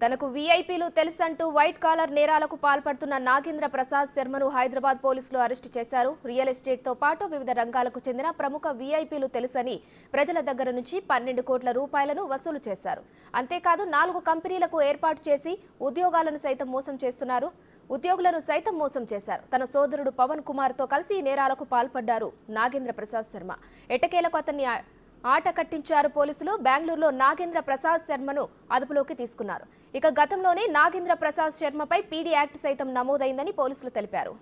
తనకు వీఐపీలు తెలుసంటూ white collar నేరాలకు పాల్పడుతున్న నాగేంద్ర ప్రసాద్ శర్మను హైదరాబాద్ పోలీసులు అరెస్టు చేశారు. రియల్ ఎస్టేట్ తో పాటు వివిధ రంగాలకు చెందిన ప్రముఖ వీఐపీలు తెలుసని ప్రజల దగ్గర నుంచి 12 కోట్ల రూపాయలను వసూలు చేశారు. అంతేకాదు 4 కంపెనీలకు ఏర్పాటు చేసి ఉద్యోగులను సైతం మోసం చేశారు. తన సోదరుడు పవన్ కుమార్ తో కలిసి ఈ నేరాలకు పాల్పడ్డారు నాగేంద్ర ప్రసాద్ శర్మ. ఎట్టకేలకు అతన్ని ఆట కట్టించారు పోలీసులు. బెంగళూరులో నాగేంద్ర ప్రసాద్ శర్మను అదుపులోకి తీసుకున్నారు. ఇక గతంలోనే నాగేంద్ర ప్రసాద్ శర్మపై పీడీ యాక్ట్ సైతం నమోదైందని పోలీసులు తెలిపారు.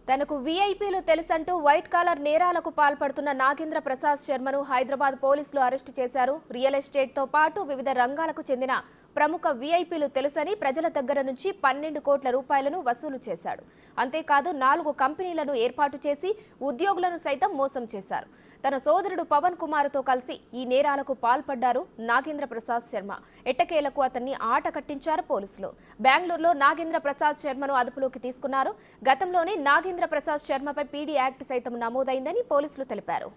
తనకు వీఐపీలు తెలుసంటూ వైట్ కాలర్ నేరాలకు పాల్పడుతున్న నాగేంద్ర ప్రసాద్ శర్మను హైదరాబాద్ పోలీసులు అరెస్టు చేశారు. రియల్ ఎస్టేట్ తో పాటు వివిధ రంగాలకు చెందిన ప్రముఖ వీఐపీలు తెలుసని ప్రజల దగ్గర నుంచి 12 కోట్ల రూపాయలను వసూలు చేశాడు. అంతేకాదు 4 కంపెనీలను ఏర్పాటు చేసి ఉద్యోగులను సైతం మోసం చేశారు. తన సోదరుడు పవన్ కుమార్ తో కలిసి ఈ నేరాలకు పాల్పడ్డారు నాగేంద్ర ప్రసాద్ శర్మ. ఎట్టకేలకు అతన్ని ఆట కట్టించారు పోలీసులు. బెంగళూరులో నాగేంద్ర ప్రసాద్ శర్మను అదుపులోకి తీసుకున్నారు. గతంలోనే నాగేంద్ర ప్రసాద్ శర్మపై పీడీ యాక్ట్ సైతం నమోదైందని పోలీసులు తెలిపారు.